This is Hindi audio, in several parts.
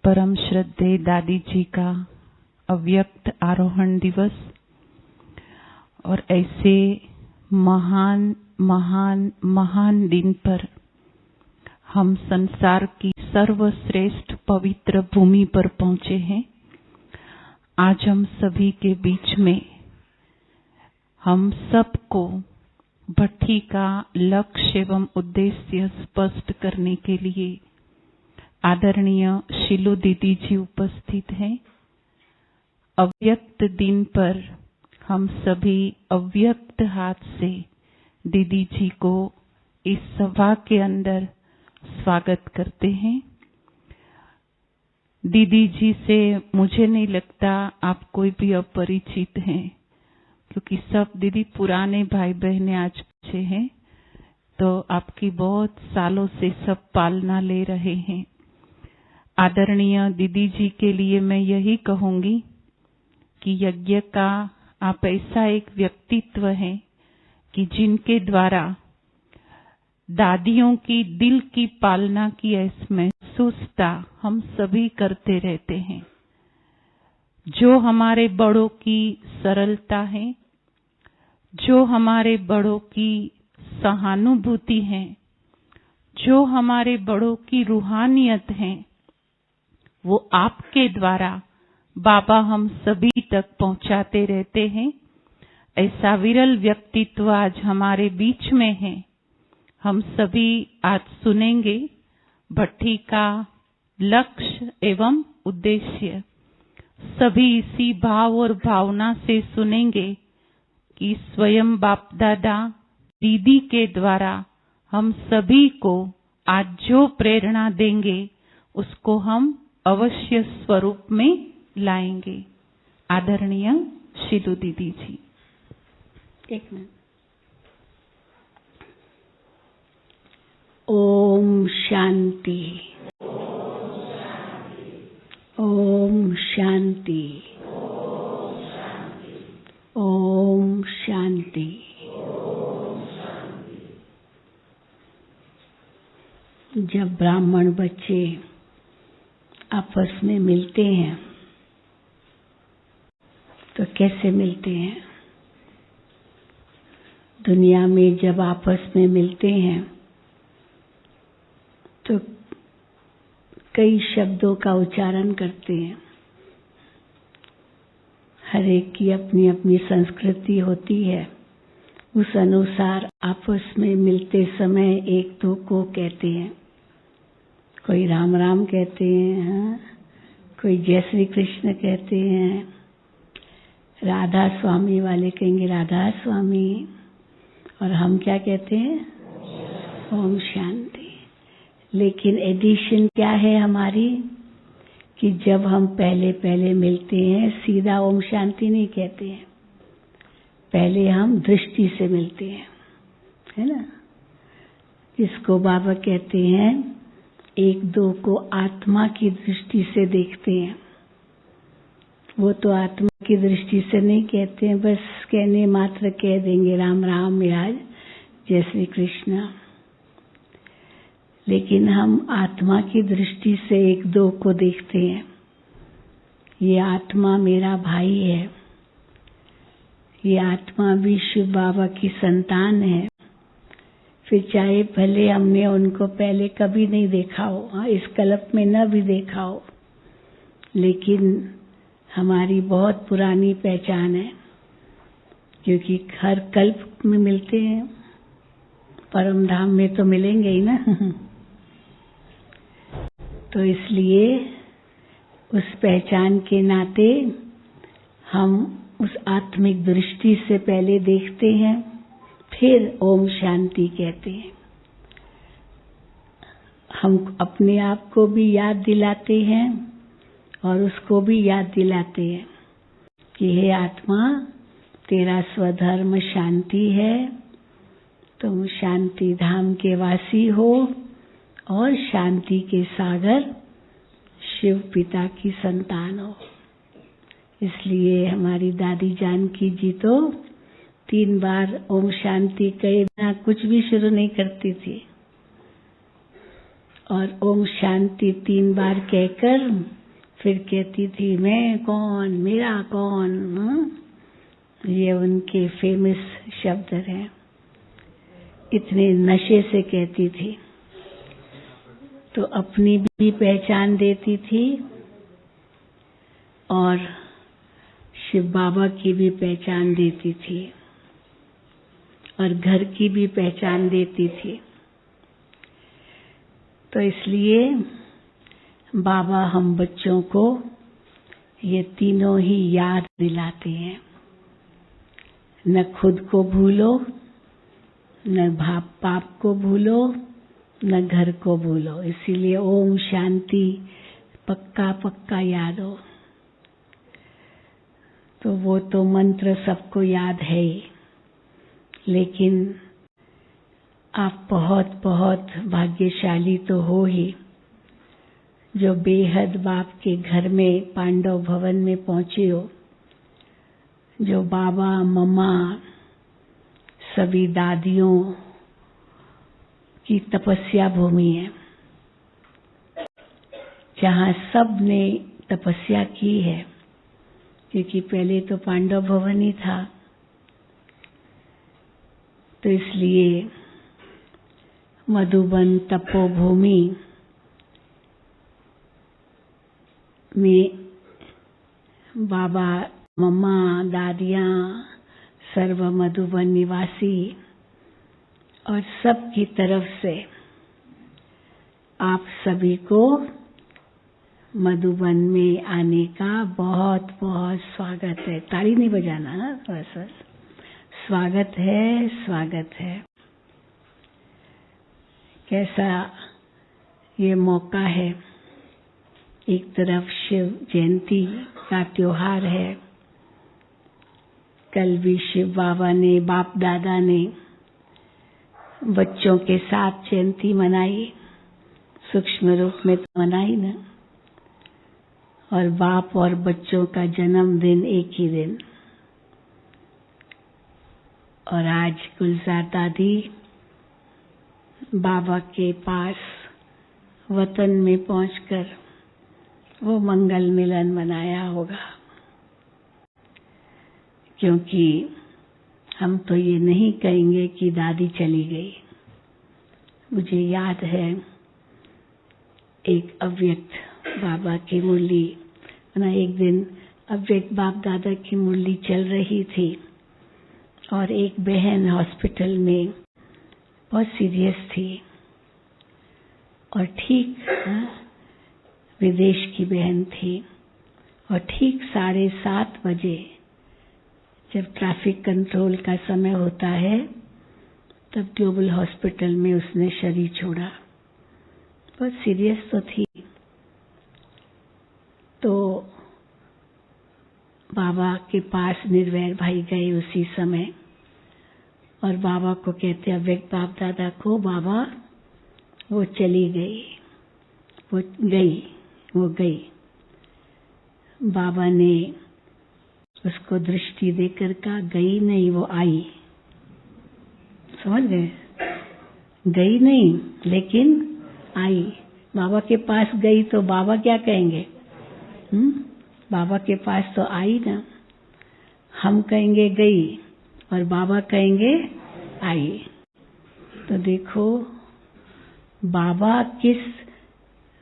परम श्रद्धेय दादी जी का अव्यक्त आरोहण दिवस और ऐसे महान महान महान दिन पर हम संसार की सर्वश्रेष्ठ पवित्र भूमि पर पहुंचे हैं। आज हम सभी के बीच में हम सबको भट्ठी का लक्ष्य एवं उद्देश्य स्पष्ट करने के लिए आदरणीय शिलू दीदी जी उपस्थित हैं। अव्यक्त दिन पर हम सभी अव्यक्त हाथ से दीदी जी को इस सभा के अंदर स्वागत करते हैं। दीदी जी से मुझे नहीं लगता आप कोई भी अपरिचित हैं, क्योंकि सब दीदी पुराने भाई बहने आज पीछे हैं, तो आपकी बहुत सालों से सब पालना ले रहे हैं। आदरणीय दीदी जी के लिए मैं यही कहूंगी कि यज्ञ का आप ऐसा एक व्यक्तित्व है कि जिनके द्वारा दादियों की दिल की पालना की महसूसता हम सभी करते रहते हैं। जो हमारे बड़ों की सरलता है, जो हमारे बड़ों की सहानुभूति है, जो हमारे बड़ों की रूहानियत है, वो आपके द्वारा बाबा हम सभी तक पहुंचाते रहते हैं। ऐसा विरल व्यक्तित्व आज हमारे बीच में है। हम सभी आज सुनेंगे भट्ठी का लक्ष्य एवं उद्देश्य। सभी इसी भाव और भावना से सुनेंगे कि स्वयं बाप दादा दीदी के द्वारा हम सभी को आज जो प्रेरणा देंगे उसको हम अवश्य स्वरूप में लाएंगे। आदरणीय शिलू दीदी जी। एक मिनट। ओम शांति, ओम शांति, ओम शांति। जब ब्राह्मण बच्चे आपस में मिलते हैं तो कैसे मिलते हैं? दुनिया में जब आपस में मिलते हैं तो कई शब्दों का उच्चारण करते हैं। हर एक की अपनी अपनी संस्कृति होती है, उस अनुसार आपस में मिलते समय एक दो को कहते हैं। कोई राम राम कहते हैं, कोई जय श्री कृष्ण कहते हैं, राधा स्वामी वाले कहेंगे राधा स्वामी, और हम क्या कहते हैं? ओम शांति। लेकिन एडिशन क्या है हमारी कि जब हम पहले पहले मिलते हैं सीधा ओम शांति नहीं कहते हैं, पहले हम दृष्टि से मिलते हैं, है ना? जिसको बाबा कहते हैं एक दो को आत्मा की दृष्टि से देखते हैं। वो तो आत्मा की दृष्टि से नहीं कहते हैं, बस कहने मात्र कह देंगे राम राम राज जय श्री कृष्ण। लेकिन हम आत्मा की दृष्टि से एक दो को देखते हैं। ये आत्मा मेरा भाई है, ये आत्मा भी शिव बाबा की संतान है। फिर चाहे भले हमने उनको पहले कभी नहीं देखा हो, इस कल्प में न भी देखा हो, लेकिन हमारी बहुत पुरानी पहचान है, क्योंकि हर कल्प में मिलते हैं। परम धाम में तो मिलेंगे ही ना। तो इसलिए उस पहचान के नाते हम उस आत्मिक दृष्टि से पहले देखते हैं, फिर ओम शांति कहते हैं। हम अपने आप को भी याद दिलाते हैं और उसको भी याद दिलाते हैं कि हे आत्मा, तेरा स्वधर्म शांति है, तुम शांति धाम के वासी हो और शांति के सागर शिव पिता की संतान हो। इसलिए हमारी दादी जानकी जी तो 3 बार ओम शांति कहे बिना कुछ भी शुरू नहीं करती थी। और ओम शांति 3 बार कहकर फिर कहती थी मैं कौन, मेरा कौन। ये उनके फेमस शब्द हैं। इतने नशे से कहती थी। तो अपनी भी पहचान देती थी और शिव बाबा की भी पहचान देती थी और घर की भी पहचान देती थी। तो इसलिए बाबा हम बच्चों को ये तीनों ही याद दिलाते हैं। न खुद को भूलो, न पाप को भूलो, न घर को भूलो। इसीलिए ओम शांति पक्का पक्का याद हो। तो वो तो मंत्र सबको याद है ही, लेकिन आप बहुत बहुत भाग्यशाली तो हो ही जो बेहद बाप के घर में पांडव भवन में पहुंचे हो, जो बाबा मम्मा सभी दादियों की तपस्या भूमि है, जहाँ सब ने तपस्या की है, क्योंकि पहले तो पांडव भवन ही था। तो इसलिए मधुबन तपोभूमि में बाबा मम्मा दादियाँ सर्व मधुबन निवासी और सब की तरफ से आप सभी को मधुबन में आने का बहुत बहुत स्वागत है। ताली नहीं बजाना ना, बस स्वागत है, स्वागत है। कैसा ये मौका है। एक तरफ शिव जयंती का त्योहार है। कल भी शिव बाबा ने, बाप दादा ने बच्चों के साथ जयंती मनाई, सूक्ष्म रूप में तो मनाई ना। और बाप और बच्चों का जन्मदिन एक ही दिन। और आज गुलजार दादी बाबा के पास वतन में पहुंचकर वो मंगल मिलन मनाया होगा। क्योंकि हम तो ये नहीं कहेंगे कि दादी चली गई। मुझे याद है एक अव्यक्त बाबा की मुरली, एक दिन अव्यक्त बाप दादा की मुरली चल रही थी और एक बहन हॉस्पिटल में बहुत सीरियस थी और ठीक विदेश की बहन थी। और ठीक 7:30 बजे जब ट्रैफिक कंट्रोल का समय होता है, तब ग्लोबल हॉस्पिटल में उसने शरीर छोड़ा। बहुत सीरियस तो थी। तो बाबा के पास निर्वैर भाई गए उसी समय और बाबा को कहते, अव्यक्त बाप दादा को, बाबा वो चली गई, वो गई। बाबा ने उसको दृष्टि देकर कहा, गई नहीं, वो आई। समझ गए? गई नहीं लेकिन आई। बाबा के पास गई तो बाबा क्या कहेंगे? बाबा के पास तो आई ना। हम कहेंगे गई और बाबा कहेंगे आई। तो देखो बाबा किस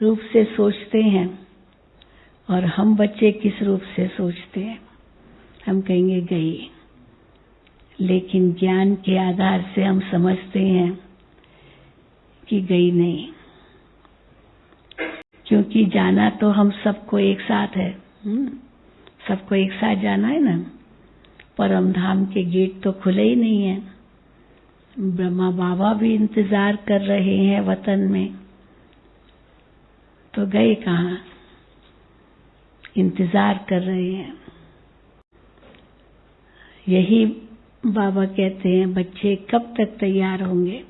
रूप से सोचते हैं और हम बच्चे किस रूप से सोचते हैं। हम कहेंगे गई, लेकिन ज्ञान के आधार से हम समझते हैं कि गई नहीं, क्योंकि जाना तो हम सबको एक साथ है। सबको एक साथ जाना है ना। परम धाम के गेट तो खुले ही नहीं है। ब्रह्मा बाबा भी इंतजार कर रहे हैं वतन में, तो गए कहाँ? इंतजार कर रहे हैं। यही बाबा कहते हैं, बच्चे कब तक तैयार होंगे?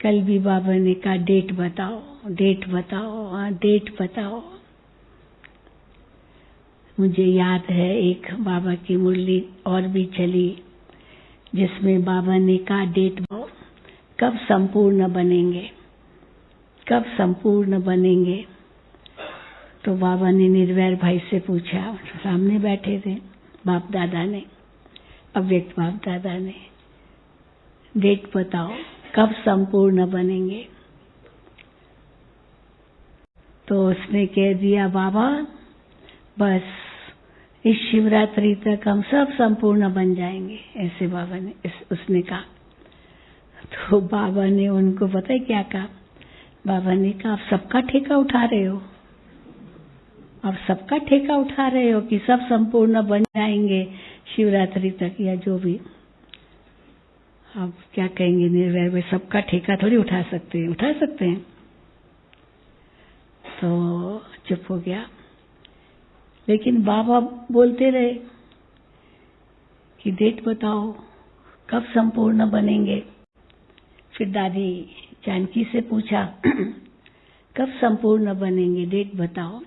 कल भी बाबा ने कहा डेट बताओ, डेट बताओ, हाँ डेट बताओ। मुझे याद है एक बाबा की मुरली और भी चली, जिसमें बाबा ने कहा डेट बताओ, कब संपूर्ण बनेंगे? कब संपूर्ण बनेंगे? तो बाबा ने निर्वैर भाई से पूछा, सामने बैठे थे बाप दादा ने, अव्यक्त बाप दादा ने, डेट बताओ कब संपूर्ण बनेंगे? तो उसने कह दिया, बाबा बस इस शिवरात्रि तक हम सब संपूर्ण बन जाएंगे, ऐसे बाबा ने उसने कहा। तो बाबा ने उनको पता है क्या कहा? बाबा ने कहा, आप सबका ठेका उठा रहे हो, आप सबका ठेका उठा रहे हो कि सब संपूर्ण बन जाएंगे शिवरात्रि तक, या जो भी आप क्या कहेंगे निर्वैर में, सबका ठेका थोड़ी उठा सकते हैं? उठा सकते हैं। तो चुप हो गया। लेकिन बाबा बोलते रहे कि डेट बताओ कब संपूर्ण बनेंगे। फिर दादी जानकी से पूछा, कब संपूर्ण बनेंगे, डेट बताओ।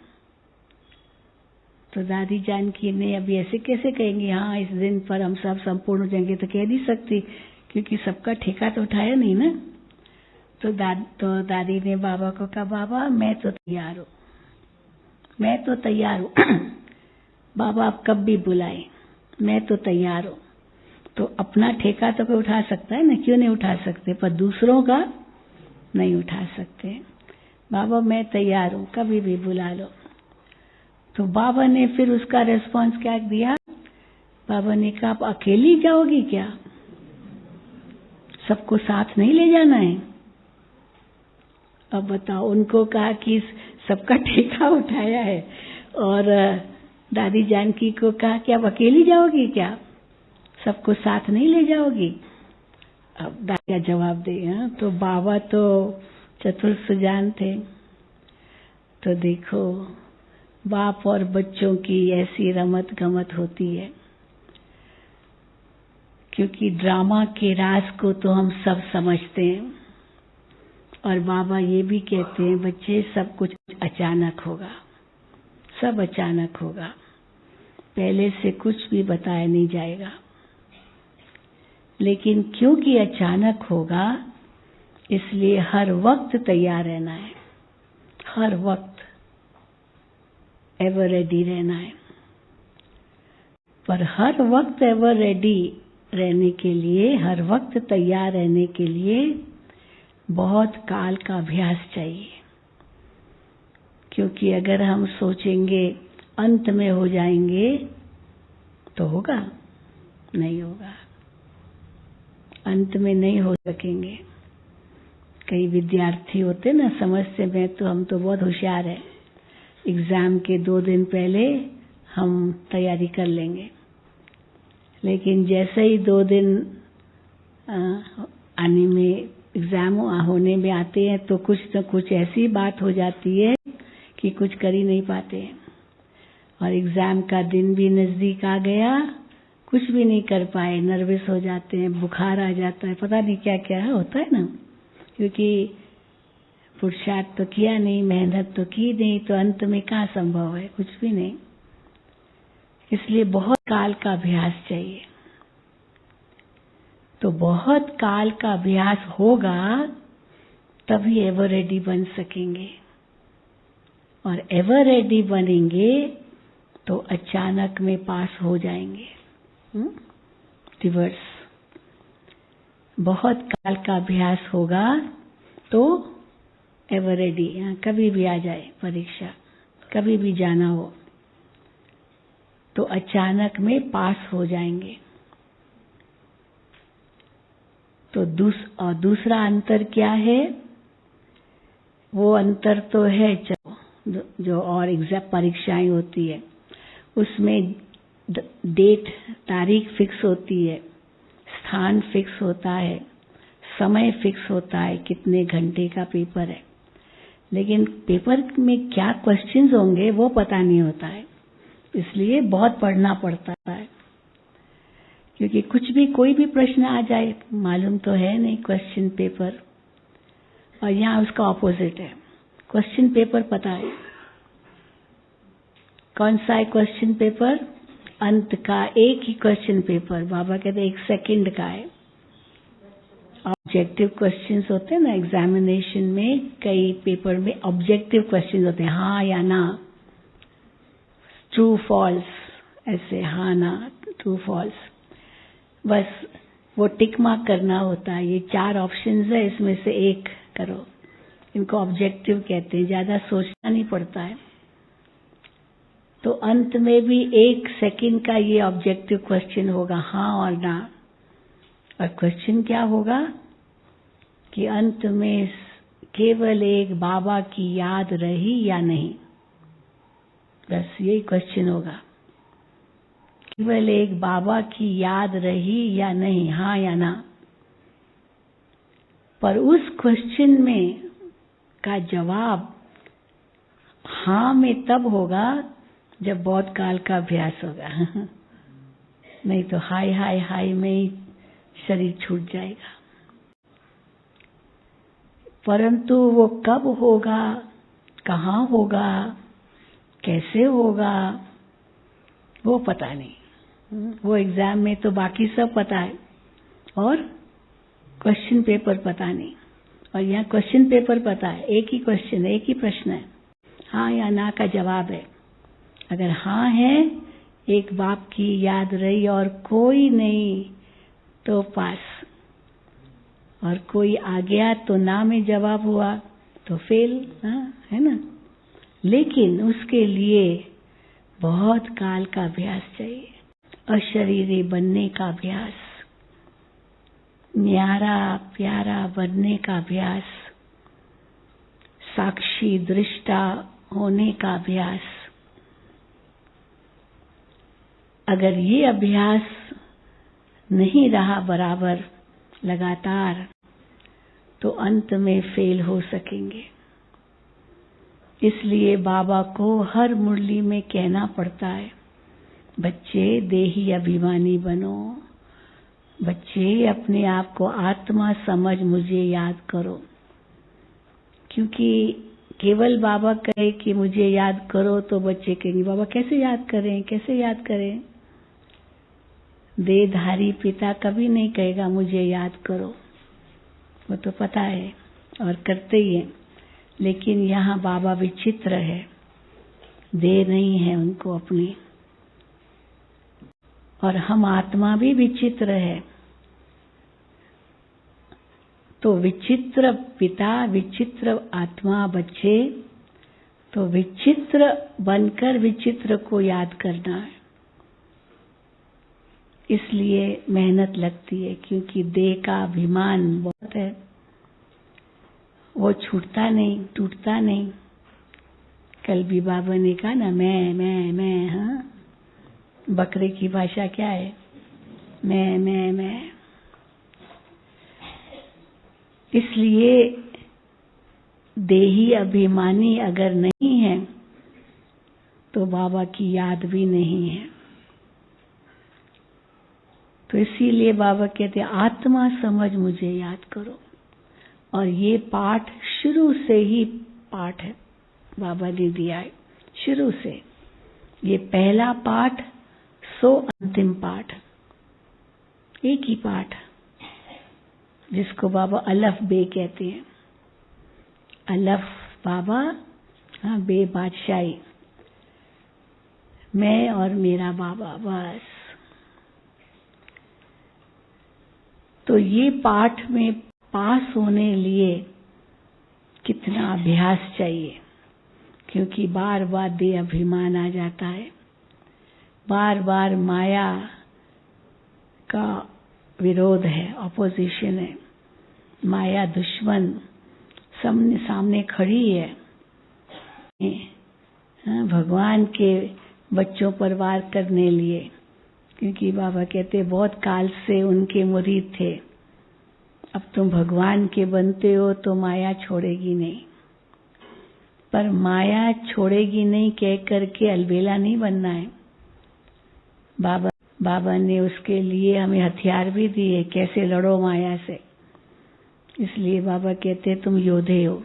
तो दादी जानकी ने, अभी ऐसे कैसे कहेंगे हाँ इस दिन पर हम सब संपूर्ण हो जाएंगे, तो कह नहीं सकती क्योंकि सबका ठेका तो उठाया नहीं ना। तो दादी ने बाबा को कहा, बाबा मैं तो तैयार हूँ, मैं तो तैयार हूँ बाबा आप कब भी बुलाए, मैं तो तैयार हूँ। तो अपना ठेका तो कोई उठा सकता है ना, क्यों नहीं उठा सकते, पर दूसरों का नहीं उठा सकते। बाबा मैं तैयार हूँ, कभी भी बुला लो। तो बाबा ने फिर उसका रेस्पॉन्स क्या दिया? बाबा ने कहा, आप अकेली जाओगी क्या, सबको साथ नहीं ले जाना है? अब बताओ, उनको कहा कि सबका ठेका उठाया है, और दादी जानकी को कहा कि आप अकेली जाओगी क्या, सबको साथ नहीं ले जाओगी? अब दादा जवाब दे। तो बाबा तो चतुर सुजान थे। तो देखो बाप और बच्चों की ऐसी रमत गमत होती है, क्योंकि ड्रामा के राज को तो हम सब समझते हैं, और बाबा ये भी कहते हैं बच्चे सब कुछ अचानक होगा, सब अचानक होगा, पहले से कुछ भी बताया नहीं जाएगा। लेकिन क्योंकि अचानक होगा इसलिए हर वक्त तैयार रहना है, हर वक्त एवर रेडी रहना है। पर हर वक्त एवर रेडी रहने के लिए, हर वक्त तैयार रहने के लिए बहुत काल का अभ्यास चाहिए। क्योंकि अगर हम सोचेंगे अंत में हो जाएंगे तो होगा नहीं, होगा अंत में नहीं हो सकेंगे। कई विद्यार्थी होते ना समझते मैं तो, हम तो बहुत होशियार है, एग्जाम के 2 दिन पहले हम तैयारी कर लेंगे। लेकिन जैसे ही 2 दिन आने में, एग्जाम होने में आते हैं, तो कुछ न कुछ ऐसी बात हो जाती है कि कुछ कर ही नहीं पाते हैं, और एग्जाम का दिन भी नजदीक आ गया, कुछ भी नहीं कर पाए, नर्वस हो जाते हैं, बुखार आ जाता है, पता नहीं क्या क्या होता है ना, क्योंकि पुरुषार्थ तो किया नहीं, मेहनत तो की नहीं, तो अंत में कहाँ संभव है, कुछ भी नहीं। इसलिए बहुत काल का अभ्यास चाहिए। तो बहुत काल का अभ्यास होगा तभी एवर रेडी बन सकेंगे, और एवर रेडी बनेंगे तो अचानक में पास हो जाएंगे। रिवर्स, बहुत काल का अभ्यास होगा तो एवर रेडी, कभी भी आ जाए परीक्षा, कभी भी जाना हो तो अचानक में पास हो जाएंगे। तो दूसरा अंतर क्या है? वो अंतर तो है जो और एग्जाम परीक्षाएं होती है उसमें डेट, तारीख फिक्स होती है, स्थान फिक्स होता है, समय फिक्स होता है, कितने घंटे का पेपर है। लेकिन पेपर में क्या क्वेश्चंस होंगे वो पता नहीं होता है, इसलिए बहुत पढ़ना पड़ता है। क्योंकि कुछ भी, कोई भी प्रश्न आ जाए, मालूम तो है नहीं क्वेश्चन पेपर, और यहाँ उसका ऑपोजिट है, क्वेश्चन पेपर पता है। कौन सा है क्वेश्चन पेपर? अंत का एक ही क्वेश्चन पेपर, बाबा कहते 1 सेकंड का है, और ऑब्जेक्टिव क्वेश्चंस होते हैं ना एग्जामिनेशन में, कई पेपर में ऑब्जेक्टिव क्वेश्चंस होते हैं, हाँ या ना, ट्रू फॉल्स, ऐसे हाँ ना ट्रू फॉल्स, बस वो टिक मार्क करना होता है। ये 4 ऑप्शंस है, इसमें से एक करो, इनको ऑब्जेक्टिव कहते हैं, ज्यादा सोचना नहीं पड़ता है। तो अंत में भी 1 सेकंड का ये ऑब्जेक्टिव क्वेश्चन होगा, हाँ और ना। और क्वेश्चन क्या होगा कि अंत में केवल एक बाबा की याद रही या नहीं, बस यही क्वेश्चन होगा। केवल एक बाबा की याद रही या नहीं, हाँ या ना। पर उस क्वेश्चन में का जवाब हाँ में तब होगा जब बहुत काल का अभ्यास होगा नहीं तो हाय हाय हाय में ही शरीर छूट जाएगा। परंतु वो कब होगा, कहाँ होगा, कैसे होगा, वो पता नहीं। वो एग्जाम में तो बाकी सब पता है और क्वेश्चन पेपर पता नहीं। और यहाँ क्वेश्चन पेपर पता है, एक ही क्वेश्चन है, एक ही प्रश्न है, हाँ या ना का जवाब है। अगर हाँ है, एक बाप की याद रही और कोई नहीं तो पास, और कोई आ गया तो ना में जवाब हुआ तो फेल, है ना। लेकिन उसके लिए बहुत काल का अभ्यास चाहिए, अशरीरी बनने का अभ्यास, न्यारा प्यारा बनने का अभ्यास, साक्षी दृष्टा होने का अभ्यास। अगर ये अभ्यास नहीं रहा बराबर लगातार तो अंत में फेल हो सकेंगे। इसलिए बाबा को हर मुरली में कहना पड़ता है, बच्चे देही अभिमानी बनो, बच्चे अपने आप को आत्मा समझ मुझे याद करो। क्योंकि केवल बाबा कहे कि मुझे याद करो तो बच्चे कहेंगे बाबा कैसे याद करें, कैसे याद करें। देहधारी पिता कभी नहीं कहेगा मुझे याद करो, वो तो पता है और करते ही है। लेकिन यहाँ बाबा विचित्र है, देह नहीं है उनको अपनी, और हम आत्मा भी विचित्र है। तो विचित्र पिता, विचित्र आत्मा बच्चे, तो विचित्र बनकर विचित्र को याद करना है। इसलिए मेहनत लगती है, क्योंकि देह का अभिमान बहुत है, वो छूटता नहीं, टूटता नहीं। कल भी बाबा ने कहा ना मैं, हाँ, बकरे की भाषा क्या है, मैं। इसलिए देही अभिमानी अगर नहीं है तो बाबा की याद भी नहीं है। तो इसीलिए बाबा कहते हैं आत्मा समझ मुझे याद करो। और ये पाठ शुरू से ही पाठ है, बाबा ने दिया है शुरू से। ये पहला पाठ, सो अंतिम पाठ, एक ही पाठ जिसको बाबा अलफ बे कहते हैं। अलफ बाबा, हाँ, बे बादशाही, मैं और मेरा बाबा, बस। तो ये पाठ में पास होने लिए कितना अभ्यास चाहिए, क्योंकि बार बार देह अभिमान आ जाता है, बार बार माया का विरोध है, ऑपोजिशन है, माया दुश्मन सामने खड़ी है। भगवान के बच्चों पर वार करने लिए, क्योंकि बाबा कहते बहुत काल से उनके मुरीद थे, अब तुम भगवान के बनते हो तो माया छोड़ेगी नहीं। पर माया छोड़ेगी नहीं कह करके अलबेला नहीं बनना है। बाबा ने उसके लिए हमें हथियार भी दिए, कैसे लड़ो माया से। इसलिए बाबा कहते तुम योद्धे हो,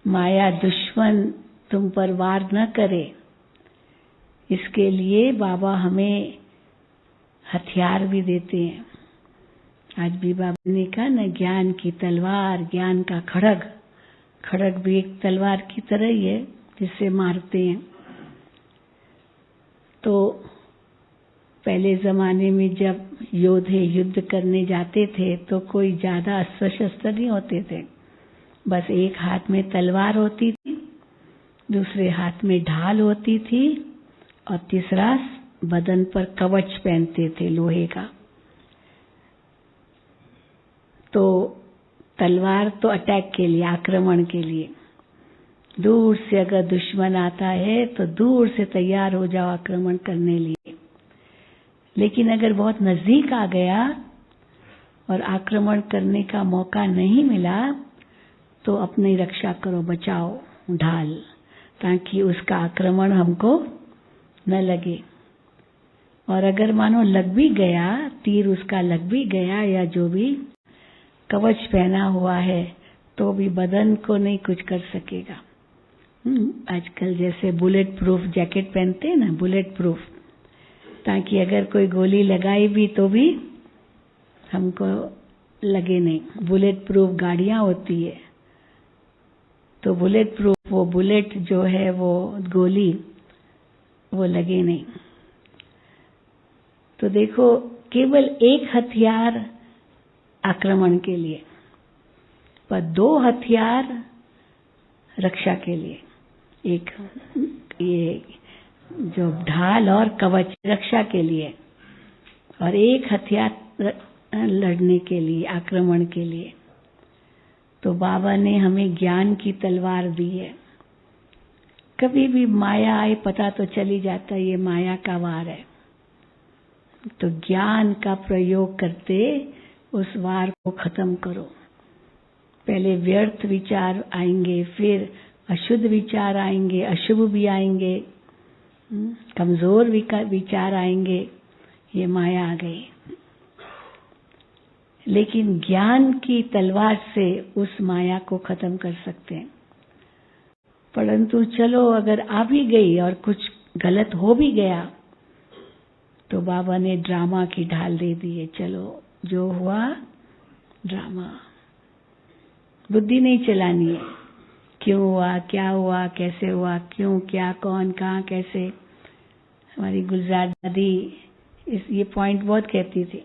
माया दुश्मन तुम पर वार न करे, इसके लिए बाबा हमें हथियार भी देते हैं। आज भी बाबा ने कहा ना, ज्ञान की तलवार, ज्ञान का खड़ग। खड़ग भी एक तलवार की तरह ही है जिससे मारते हैं। तो पहले जमाने में जब योद्धे युद्ध करने जाते थे तो कोई ज्यादा अस्त्र शस्त्र नहीं होते थे। बस एक हाथ में तलवार होती थी, दूसरे हाथ में ढाल होती थी और तीसरा बदन पर कवच पहनते थे लोहे का। तो तलवार तो अटैक के लिए, आक्रमण के लिए। दूर से अगर दुश्मन आता है तो दूर से तैयार हो जाओ आक्रमण करने लिए। लेकिन अगर बहुत नजदीक आ गया और आक्रमण करने का मौका नहीं मिला तो अपनी रक्षा करो, बचाओ ढाल, ताकि उसका आक्रमण हमको न लगे। और अगर मानो लग भी गया, तीर उसका लग भी गया या जो भी कवच पहना हुआ है, तो भी बदन को नहीं कुछ कर सकेगा। आजकल जैसे बुलेट प्रूफ जैकेट पहनते हैं ना, बुलेट प्रूफ, ताकि अगर कोई गोली लगाई भी तो भी हमको लगे नहीं। बुलेट प्रूफ गाड़ियां होती है, तो बुलेट प्रूफ, वो बुलेट जो है वो गोली वो लगे नहीं। तो देखो, केवल एक हथियार आक्रमण के लिए, पर दो हथियार रक्षा के लिए। एक ये जो ढाल और कवच रक्षा के लिए, और एक हथियार लड़ने के लिए, आक्रमण के लिए। तो बाबा ने हमें ज्ञान की तलवार दी है। कभी भी माया आए पता तो चली जाता है ये माया का वार है। तो ज्ञान का प्रयोग करते उस वार को खत्म करो। पहले व्यर्थ विचार आएंगे, फिर अशुद्ध विचार आएंगे, अशुभ भी आएंगे, कमजोर विचार आएंगे, ये माया आ गई। लेकिन ज्ञान की तलवार से उस माया को खत्म कर सकते हैं। परंतु चलो, अगर आ भी गई और कुछ गलत हो भी गया तो बाबा ने ड्रामा की ढाल दे दी है। चलो, जो हुआ ड्रामा, बुद्धि नहीं चलानी है। क्यों हुआ, क्या हुआ, कैसे हुआ, क्यों, क्या, कौन, कहाँ, कैसे। हमारी गुलजार दादी ये पॉइंट बहुत कहती थी।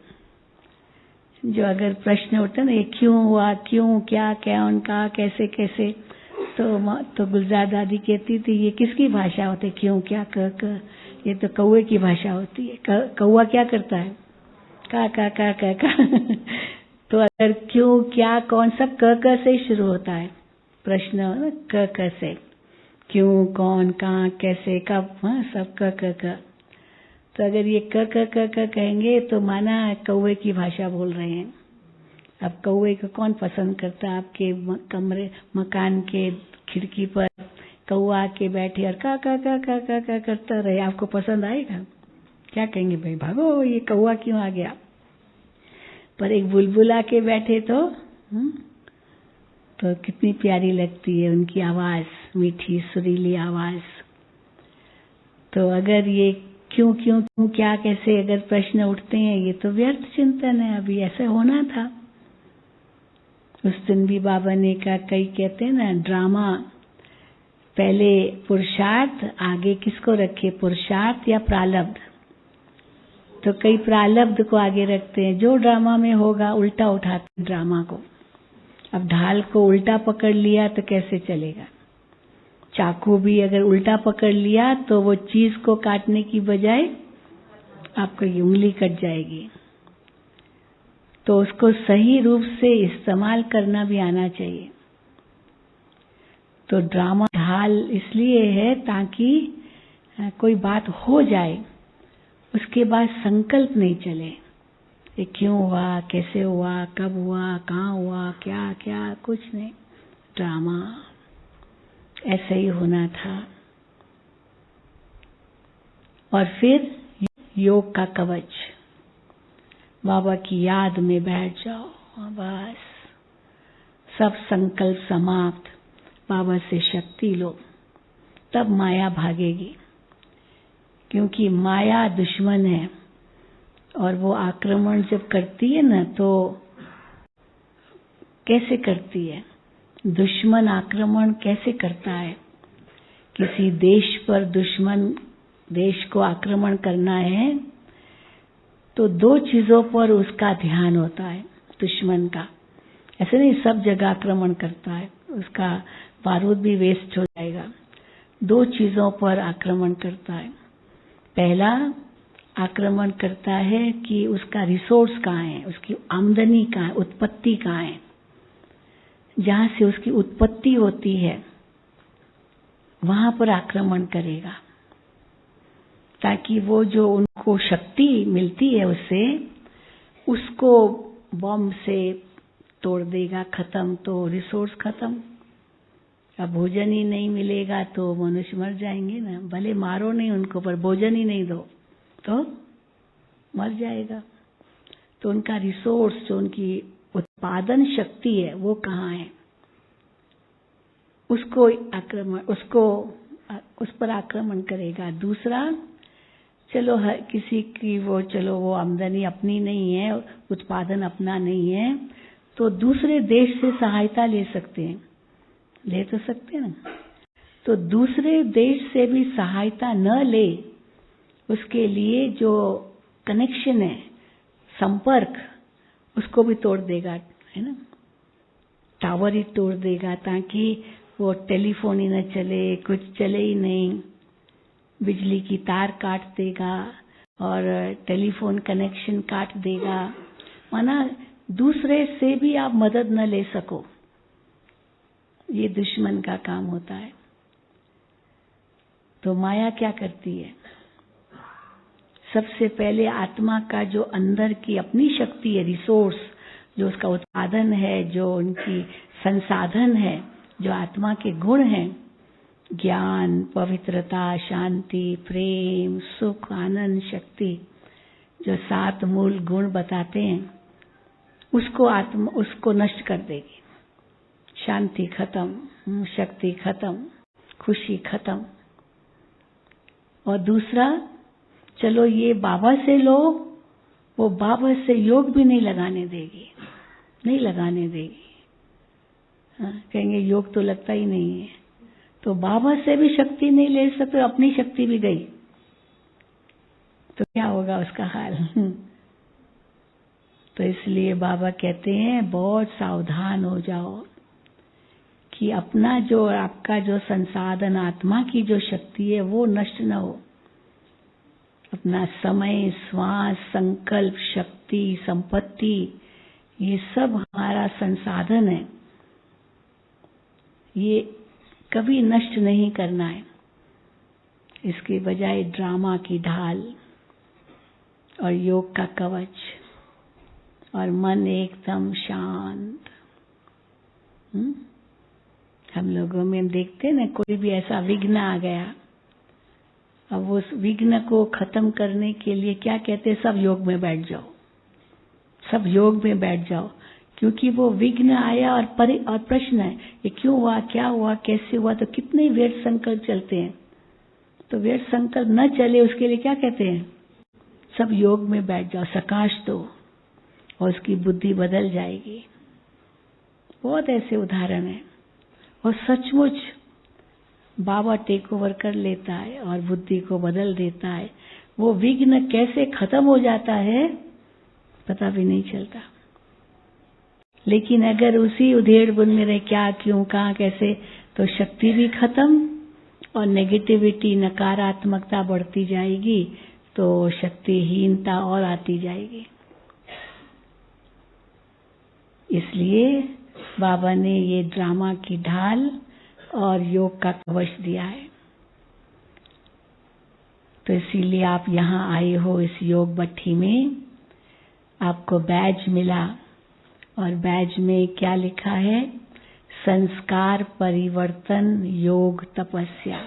जो अगर प्रश्न उठता ना, ये क्यों हुआ, क्यों, क्या, कौन, कहाँ, कैसे कैसे, तो गुलजार दादी कहती थी ये किसकी भाषा होती है, क्यों, क्या, क, ये तो कौवे की भाषा होती है। कौवा क्या करता है, का। तो अगर क्यों, क्या, कौन, सब क से ही शुरू होता है प्रश्न, क से। क्यों, कौन, कहाँ, कैसे, कब, सब क। तो अगर ये क कहेंगे तो माना कौवे की भाषा बोल रहे हैं। अब कौवे को कौन पसंद करता है? आपके कमरे, मकान के खिड़की पर कौवा आके बैठे और का करता रहे, आपको पसंद आएगा? क्या कहेंगे, भाई भागो, ये कौवा क्यों आ गया? पर एक बुलबुल आके बैठे तो कितनी प्यारी लगती है उनकी आवाज, मीठी सुरीली आवाज। तो अगर ये क्यों, क्या, कैसे अगर प्रश्न उठते हैं, ये तो व्यर्थ चिंतन है। अभी ऐसा होना था। उस दिन भी बाबा ने कहा, कई कहते हैं ना ड्रामा, पहले पुरुषार्थ, आगे किसको रखे, पुरुषार्थ या प्रारब्ध? तो कई प्रारब्ध को आगे रखते हैं। जो ड्रामा में होगा उल्टा उठाते ड्रामा को। अब ढाल को उल्टा पकड़ लिया तो कैसे चलेगा? चाकू भी अगर उल्टा पकड़ लिया तो वो चीज को काटने की बजाय आपकी उंगली कट जाएगी। तो उसको सही रूप से इस्तेमाल करना भी आना चाहिए। तो ड्रामा ढाल इसलिए है ताकि कोई बात हो जाए, उसके बाद संकल्प नहीं चले, ये क्यों हुआ, कैसे हुआ, कब हुआ, कहाँ हुआ, क्या क्या, कुछ नहीं। ड्रामा ऐसे ही होना था। और फिर योग का कवच, बाबा की याद में बैठ जाओ, बस सब संकल्प समाप्त, बाबा से शक्ति लो, तब माया भागेगी। क्योंकि माया दुश्मन है और वो आक्रमण जब करती है ना, तो कैसे करती है? दुश्मन आक्रमण कैसे करता है? किसी देश पर दुश्मन देश को आक्रमण करना है तो दो चीजों पर उसका ध्यान होता है दुश्मन का। ऐसे नहीं सब जगह आक्रमण करता है, उसका बारूद भी वेस्ट हो जाएगा। दो चीजों पर आक्रमण करता है। पहला आक्रमण करता है कि उसका रिसोर्स कहाँ है, उसकी आमदनी कहाँ है, उत्पत्ति कहाँ है। जहां से उसकी उत्पत्ति होती है वहां पर आक्रमण करेगा, ताकि वो जो उनको शक्ति मिलती है उससे, उसको बॉम्ब से तोड़ देगा, खत्म। तो रिसोर्स खत्म। अब भोजन ही नहीं मिलेगा तो मनुष्य मर जाएंगे ना। भले मारो नहीं उनको, पर भोजन ही नहीं दो तो मर जाएगा। तो उनका रिसोर्स, जो उनकी उत्पादन शक्ति है, वो कहाँ है, उसको आक्रमण, उस पर आक्रमण करेगा। दूसरा, चलो हर किसी की वो आमदनी अपनी नहीं है, उत्पादन अपना नहीं है, तो दूसरे देश से सहायता ले सकते हैं, ले तो सकते हैं ना। तो दूसरे देश से भी सहायता न ले, उसके लिए जो कनेक्शन है, संपर्क, उसको भी तोड़ देगा, है ना। टावर ही तोड़ देगा, ताकि वो टेलीफोन ही न चले, कुछ चले ही नहीं। बिजली की तार काट देगा और टेलीफोन कनेक्शन काट देगा, माना दूसरे से भी आप मदद न ले सको। ये दुश्मन का काम होता है। तो माया क्या करती है? सबसे पहले आत्मा का जो अंदर की अपनी शक्ति है, रिसोर्स, जो उसका उत्पादन है, जो उनकी संसाधन है, जो आत्मा के गुण हैं, ज्ञान, पवित्रता, शांति, प्रेम, सुख, आनंद, शक्ति, जो 7 मूल गुण बताते हैं, उसको नष्ट कर देगी। शांति खत्म, शक्ति खत्म, खुशी खत्म। और दूसरा, चलो ये बाबा से लो, वो बाबा से योग भी नहीं लगाने देगी, नहीं लगाने देगी। कहेंगे योग तो लगता ही नहीं है। तो बाबा से भी शक्ति नहीं ले सकते, अपनी शक्ति भी गई, तो क्या होगा उसका हाल। तो इसलिए बाबा कहते हैं बहुत सावधान हो जाओ कि अपना जो आपका जो संसाधन, आत्मा की जो शक्ति है, वो नष्ट न हो। अपना समय, श्वास, संकल्प, शक्ति, संपत्ति, ये सब हमारा संसाधन है, ये कभी नष्ट नहीं करना है। इसके बजाय ड्रामा की ढाल और योग का कवच और मन एकदम शांत। हम लोगों में देखते हैं ना, कोई भी ऐसा विघ्न आ गया, अब उस विघ्न को खत्म करने के लिए क्या कहते हैं? सब योग में बैठ जाओ, सब योग में बैठ जाओ। क्योंकि वो विघ्न आया और प्रश्न है, ये क्यों हुआ, क्या हुआ, कैसे हुआ, तो कितने व्यर्थ संकल्प चलते हैं। तो व्यर्थ संकल्प न चले, उसके लिए क्या कहते हैं? सब योग में बैठ जाओ, सकाश दो, और उसकी बुद्धि बदल जाएगी। बहुत ऐसे उदाहरण हैं। और सचमुच बाबा टेक ओवर कर लेता है और बुद्धि को बदल देता है। वो विघ्न कैसे खत्म हो जाता है पता भी नहीं चलता। लेकिन अगर उसी उधेड़ बुन में रहे, क्या, क्यों, कहाँ, कैसे, तो शक्ति भी खत्म और नेगेटिविटी, नकारात्मकता बढ़ती जाएगी, तो शक्तिहीनता और आती जाएगी। इसलिए बाबा ने ये ड्रामा की ढाल और योग का कवच दिया है। तो इसीलिए आप यहाँ आए हो इस योग भट्ठी में, आपको बैज मिला और बैज में क्या लिखा है? संस्कार परिवर्तन योग तपस्या।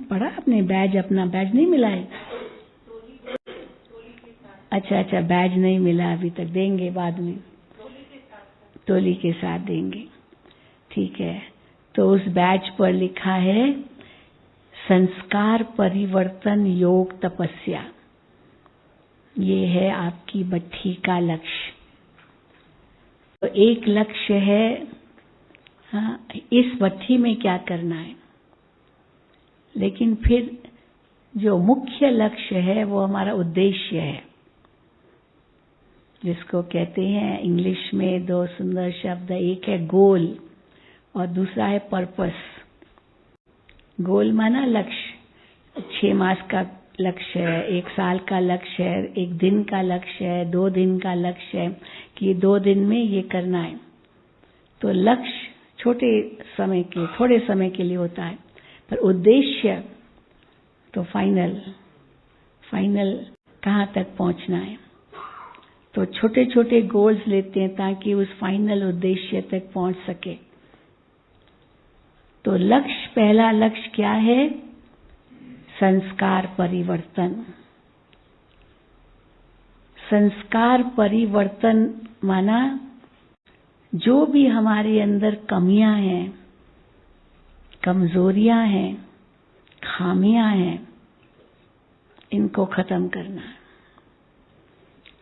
पढ़ा आपने? बैज, अपना बैज नहीं मिला है? अच्छा, बैज नहीं मिला अभी तक, देंगे बाद में, टोली के साथ देंगे। ठीक है। तो उस बैज पर लिखा है संस्कार परिवर्तन योग तपस्या। ये है आपकी भट्ठी का लक्ष्य। तो एक लक्ष्य है, हाँ, इस भट्ठी में क्या करना है, लेकिन फिर जो मुख्य लक्ष्य है वो हमारा उद्देश्य है, जिसको कहते हैं इंग्लिश में दो सुंदर शब्द, एक है गोल और दूसरा है पर्पस। गोल माना लक्ष्य, 6 मास का लक्ष्य है, 1 साल का लक्ष्य है, 1 दिन का लक्ष्य है, 2 दिन का लक्ष्य है कि 2 दिन में ये करना है। तो लक्ष्य छोटे समय के, थोड़े समय के लिए होता है, पर उद्देश्य तो फाइनल कहाँ तक पहुंचना है। तो छोटे छोटे गोल्स लेते हैं ताकि उस फाइनल उद्देश्य तक पहुंच सके। तो लक्ष्य, पहला लक्ष्य क्या है? संस्कार परिवर्तन। संस्कार परिवर्तन माना जो भी हमारे अंदर कमियां हैं, कमजोरियां हैं, खामियां हैं, इनको खत्म करना है,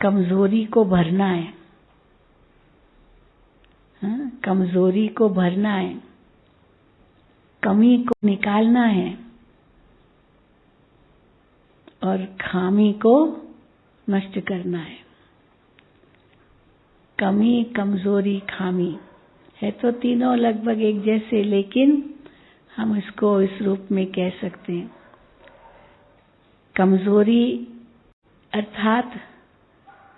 कमजोरी को भरना है, हाँ? कमजोरी को भरना है, कमी को निकालना है और खामी को नष्ट करना है। कमी, कमजोरी, खामी है तो तीनों लगभग एक जैसे, लेकिन हम इसको इस रूप में कह सकते हैं। कमजोरी अर्थात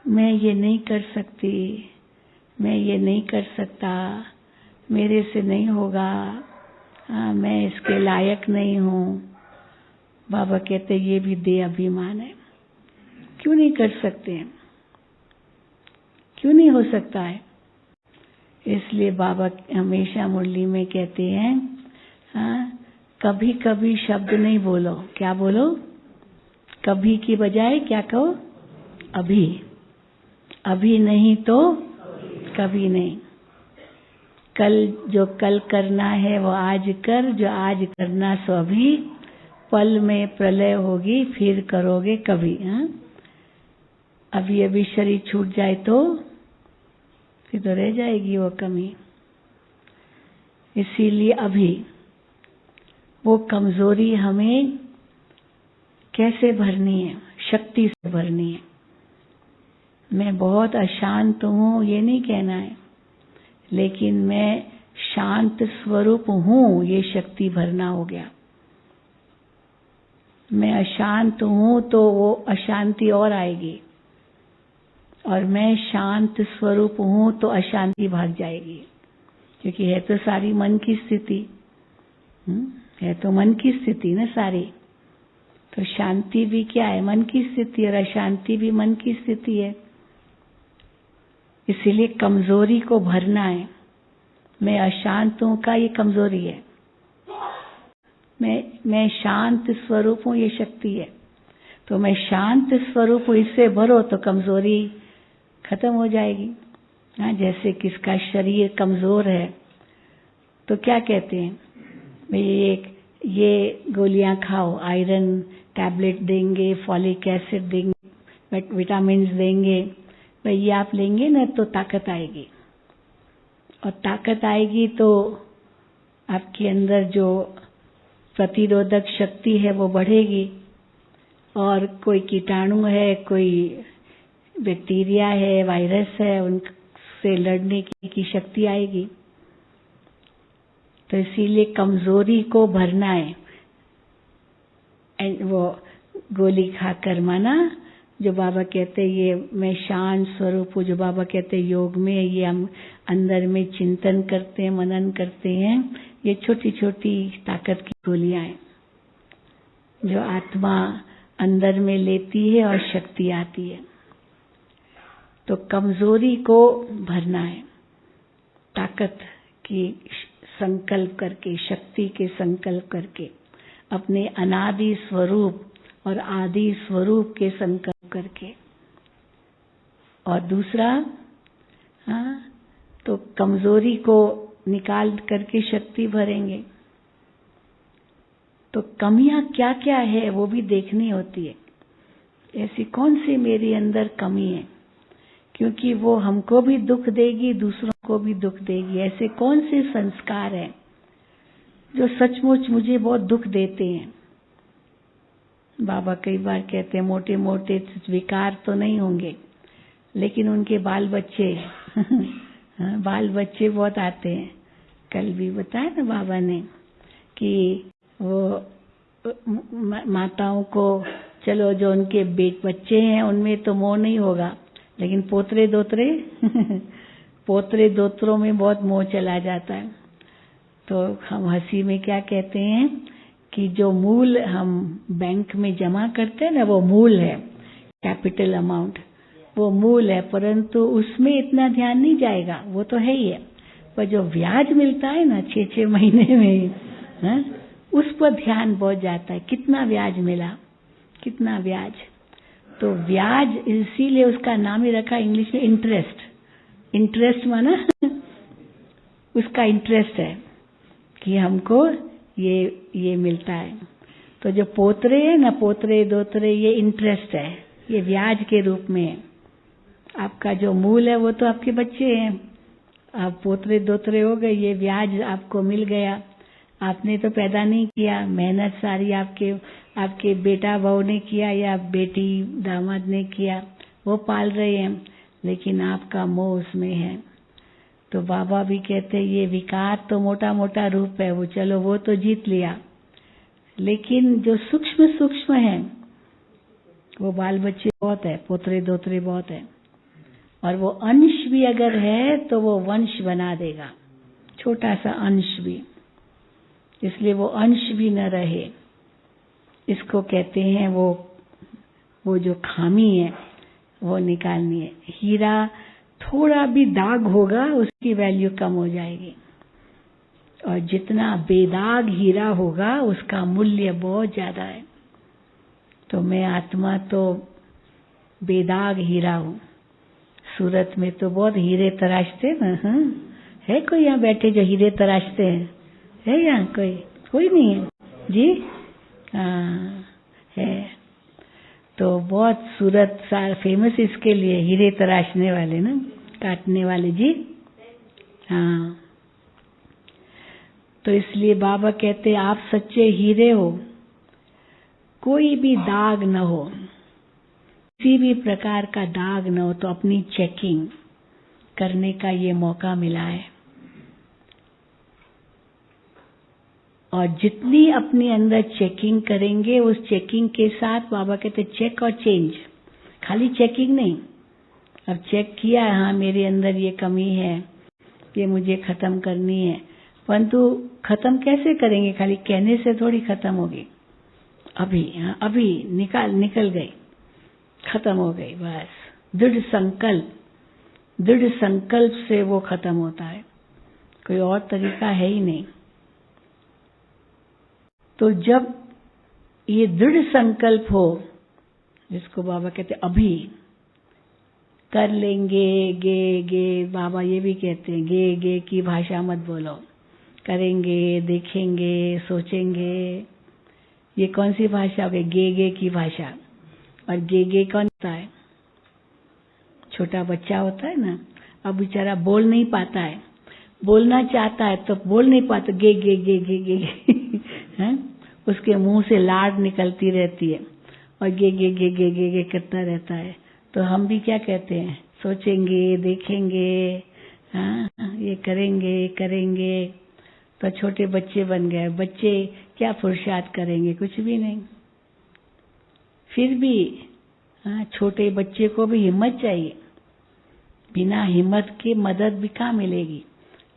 मैं ये नहीं कर सकती, मैं ये नहीं कर सकता, मेरे से नहीं होगा, मैं इसके लायक नहीं हूँ। बाबा कहते ये भी देह अभिमान है। क्यों नहीं कर सकते हैं? क्यों नहीं हो सकता है? इसलिए बाबा हमेशा मुरली में कहते हैं, हाँ, कभी कभी शब्द नहीं बोलो। क्या बोलो? कभी की बजाय क्या कहो? अभी। अभी नहीं तो कभी नहीं। जो कल करना है वो आज कर, जो आज करना सो अभी। पल में प्रलय होगी, फिर करोगे कभी। हाँ, अभी अभी शरीर छूट जाए तो फिर तो रह जाएगी वो कमी। इसीलिए अभी वो कमजोरी हमें कैसे भरनी है? शक्ति से भरनी है। मैं बहुत अशांत हूँ ये नहीं कहना है, लेकिन मैं शांत स्वरूप हूँ, ये शक्ति भरना हो गया। मैं अशांत हूँ तो वो अशांति और आएगी, और मैं शांत स्वरूप हूँ तो अशांति भाग जाएगी, क्योंकि है तो सारी मन की स्थिति, है तो मन की स्थिति ना सारी। तो शांति भी क्या है? मन की स्थिति, और अशांति भी मन की स्थिति है। इसीलिए कमजोरी को भरना है। मैं अशांत हूं का ये कमजोरी है, मैं शांत स्वरूप हूं ये शक्ति है। तो मैं शांत स्वरूप हूं, इससे भरो तो कमजोरी खत्म हो जाएगी। हाँ, जैसे किसका शरीर कमजोर है तो क्या कहते हैं, भाई ये गोलियां खाओ, आयरन टैबलेट देंगे, फॉलिक एसिड देंगे, विटामिन देंगे, भाई ये आप लेंगे ना तो ताकत आएगी। और ताकत आएगी तो आपके अंदर जो प्रतिरोधक शक्ति है वो बढ़ेगी, और कोई कीटाणु है, कोई बैक्टीरिया है, वायरस है, उनसे लड़ने की शक्ति आएगी। तो इसीलिए कमजोरी को भरना है। वो गोली खाकर माना, जो बाबा कहते हैं ये मैं शांत स्वरूप हूँ, जो बाबा कहते हैं योग में ये हम अंदर में चिंतन करते हैं, मनन करते हैं, ये छोटी छोटी ताकत की गोलियां हैं जो आत्मा अंदर में लेती है और शक्ति आती है। तो कमजोरी को भरना है ताकत की संकल्प करके, शक्ति के संकल्प करके, अपने अनादि स्वरूप और आदि स्वरूप के संकल्प करके। और दूसरा, हाँ, तो कमजोरी को निकाल करके शक्ति भरेंगे। तो कमियां क्या क्या है वो भी देखनी होती है। ऐसी कौन सी मेरे अंदर कमी है, क्योंकि वो हमको भी दुख देगी, दूसरों को भी दुख देगी। ऐसे कौन से संस्कार हैं जो सचमुच मुझे बहुत दुख देते हैं। बाबा कई बार कहते हैं मोटे मोटे विकार तो नहीं होंगे, लेकिन उनके बाल बच्चे बाल बच्चे बहुत आते हैं। कल भी बताया ना बाबा ने कि वो माताओं को, चलो जो उनके बच्चे हैं उनमें तो मोह नहीं होगा, लेकिन पोतरे दोतरे पोतरे दोतरों में बहुत मोह चला जाता है। तो हम हंसी में क्या कहते हैं कि जो मूल हम बैंक में जमा करते हैं ना, वो मूल है, कैपिटल अमाउंट वो मूल है, परंतु उसमें इतना ध्यान नहीं जाएगा, वो तो है ही है। पर जो ब्याज मिलता है ना 6-6 महीने में, उस पर ध्यान बहुत जाता है, कितना ब्याज मिला, कितना ब्याज। तो ब्याज इसीलिए उसका नाम ही रखा इंग्लिश में इंटरेस्ट। इंटरेस्ट माना उसका इंटरेस्ट है कि हमको ये मिलता है। तो जो पोतरे है ना, पोतरे दोतरे, ये इंटरेस्ट है, ये ब्याज के रूप में है। आपका जो मूल है वो तो आपके बच्चे हैं, आप पोतरे दोतरे हो गए, ये ब्याज आपको मिल गया। आपने तो पैदा नहीं किया, मेहनत सारी आपके बेटा बहू ने किया या बेटी दामाद ने किया, वो पाल रहे हैं, लेकिन आपका मोह उसमें है। तो बाबा भी कहते हैं ये विकार तो मोटा मोटा रूप है, वो चलो वो तो जीत लिया, लेकिन जो सूक्ष्म सूक्ष्म है वो बाल बच्चे बहुत है, पोतरे दोतरे बहुत है। और वो अंश भी अगर है तो वो वंश बना देगा, छोटा सा अंश भी, इसलिए वो अंश भी न रहे। इसको कहते हैं वो जो खामी है वो निकालनी है। हीरा थोड़ा भी दाग होगा उसकी वैल्यू कम हो जाएगी, और जितना बेदाग हीरा होगा उसका मूल्य बहुत ज्यादा है। तो मैं आत्मा तो बेदाग हीरा हूँ। सूरत में तो बहुत हीरे तराशते ना, है कोई यहाँ बैठे जो हीरे तराशते हैं? है यहाँ कोई नहीं है जी? हाँ है। तो बहुत सूरत फेमस इसके लिए, हीरे तराशने वाले ना, काटने वाले जी। हाँ, तो इसलिए बाबा कहते आप सच्चे हीरे हो, कोई भी दाग न हो, किसी भी प्रकार का दाग न हो। तो अपनी चेकिंग करने का ये मौका मिला है, और जितनी अपने अंदर चेकिंग करेंगे, उस चेकिंग के साथ बाबा कहते चेक और चेंज, खाली चेकिंग नहीं। अब चेक किया, हाँ मेरे अंदर ये कमी है, ये मुझे खत्म करनी है, परंतु खत्म कैसे करेंगे? खाली कहने से थोड़ी खत्म होगी। अभी निकल गई, खत्म हो गई, बस दृढ़ संकल्प से वो खत्म होता है, कोई और तरीका है ही नहीं। तो जब ये दृढ़ संकल्प हो, जिसको बाबा कहते अभी कर लेंगे, गे बाबा ये भी कहते हैं गे की भाषा मत बोलो, करेंगे, देखेंगे, सोचेंगे, ये कौन सी भाषा हो गई? गे की भाषा। और गे कौन होता है? छोटा बच्चा होता है ना, अब बेचारा बोल नहीं पाता है, बोलना चाहता है तो बोल नहीं पाता, गे हैं? उसके मुंह से लाड निकलती रहती है और गे करता रहता है। तो हम भी क्या कहते हैं? सोचेंगे, देखेंगे, हाँ ये करेंगे। तो छोटे बच्चे बन गए। बच्चे क्या पुरुषार्थ करेंगे? कुछ भी नहीं। फिर भी हाँ, छोटे बच्चे को भी हिम्मत चाहिए, बिना हिम्मत के मदद भी कहाँ मिलेगी।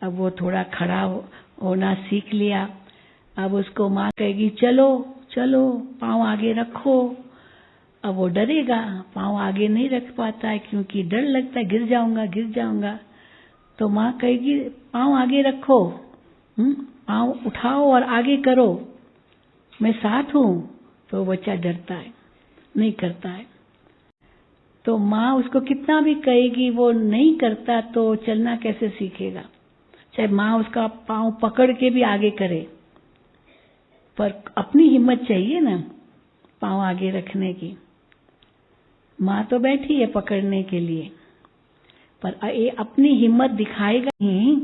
अब वो थोड़ा खड़ा होना सीख लिया, अब उसको माँ कहेगी चलो पाँव आगे रखो, अब वो डरेगा, पाँव आगे नहीं रख पाता है क्योंकि डर लगता है गिर जाऊंगा। तो माँ कहेगी पाँव आगे रखो, पाँव उठाओ और आगे करो, मैं साथ हूँ। तो बच्चा डरता है, नहीं करता है। तो माँ उसको कितना भी कहेगी, वो नहीं करता तो चलना कैसे सीखेगा? चाहे माँ उसका पाँव पकड़ के भी आगे करे, पर अपनी हिम्मत चाहिए ना पाँव आगे रखने की। माँ तो बैठी है पकड़ने के लिए, पर ये अपनी हिम्मत दिखाएगा नहीं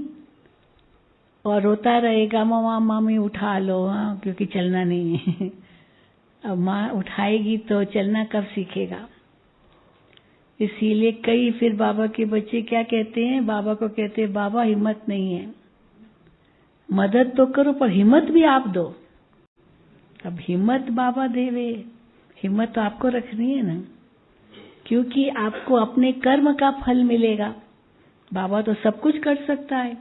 और रोता रहेगा, मामा मामी उठा लो, हाँ, क्योंकि चलना नहीं है। अब माँ उठाएगी तो चलना कब सीखेगा। इसीलिए कई फिर बाबा के बच्चे क्या कहते हैं, बाबा को कहते हैं, बाबा हिम्मत नहीं है, मदद तो करो पर हिम्मत भी आप दो। अब हिम्मत बाबा देवे, हिम्मत तो आपको रखनी है ना, क्योंकि आपको अपने कर्म का फल मिलेगा। बाबा तो सब कुछ कर सकता है।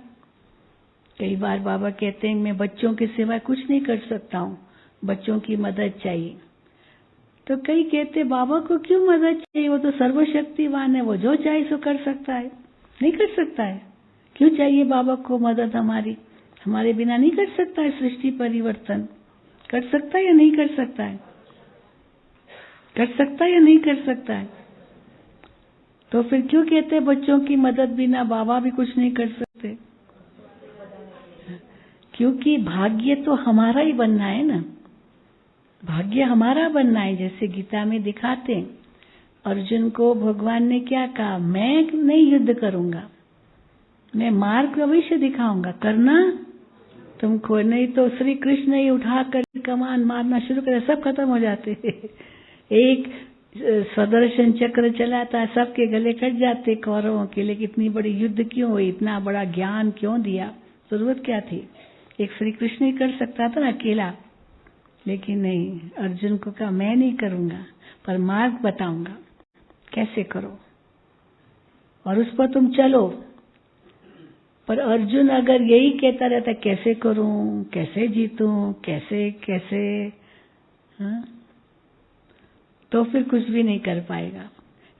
कई बार बाबा कहते हैं मैं बच्चों के सिवा कुछ नहीं कर सकता हूँ, बच्चों की मदद चाहिए। तो कई कहते बाबा को क्यों मदद चाहिए, वो तो सर्वशक्तिवान है, वो जो चाहे सो कर सकता है। नहीं कर सकता है, क्यों चाहिए बाबा को मदद हमारी? हमारे बिना नहीं कर सकता है सृष्टि परिवर्तन? कर सकता है या नहीं कर सकता है? कर सकता है या नहीं कर सकता है? तो फिर क्यों कहते हैं बच्चों की मदद बिना बाबा भी कुछ नहीं कर सकते? क्योंकि भाग्य तो हमारा ही बनना है ना, भाग्य हमारा बनना है। जैसे गीता में दिखाते हैं, अर्जुन को भगवान ने क्या कहा, मैं नहीं युद्ध करूंगा, मैं मार्ग अवश्य दिखाऊंगा, करना तुमको। नहीं तो श्री कृष्ण ही उठाकर कमान मारना शुरू करे, सब खत्म हो जाते। एक स्वदर्शन चक्र चलाता, सबके गले कट जाते कौरवों के। लेकिन इतनी बड़ी युद्ध क्यों हुई, इतना बड़ा ज्ञान क्यों दिया, जरूरत क्या थी? एक श्री कृष्ण ही कर सकता था ना अकेला, लेकिन नहीं, अर्जुन को कहा मैं नहीं करूंगा, पर मार्ग बताऊंगा कैसे करो और उस पर तुम चलो। पर अर्जुन अगर यही कहता रहता कैसे करूं, कैसे जीतूं, कैसे कैसे, हाँ, तो फिर कुछ भी नहीं कर पाएगा,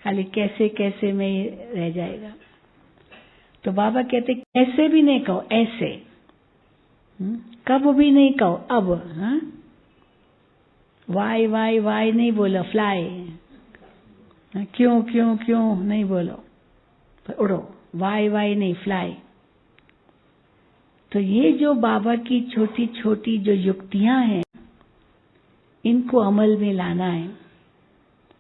खाली कैसे कैसे में ही रह जाएगा। तो बाबा कहते कैसे भी नहीं कहो, ऐसे, कब भी नहीं कहो, अब, हाँ, वाई वाई वाई नहीं बोलो, फ्लाई, क्यों क्यों क्यों नहीं बोलो, पर उड़ो, वाई वाई नहीं, फ्लाई। तो ये जो बाबा की छोटी छोटी जो युक्तियां हैं, इनको अमल में लाना है,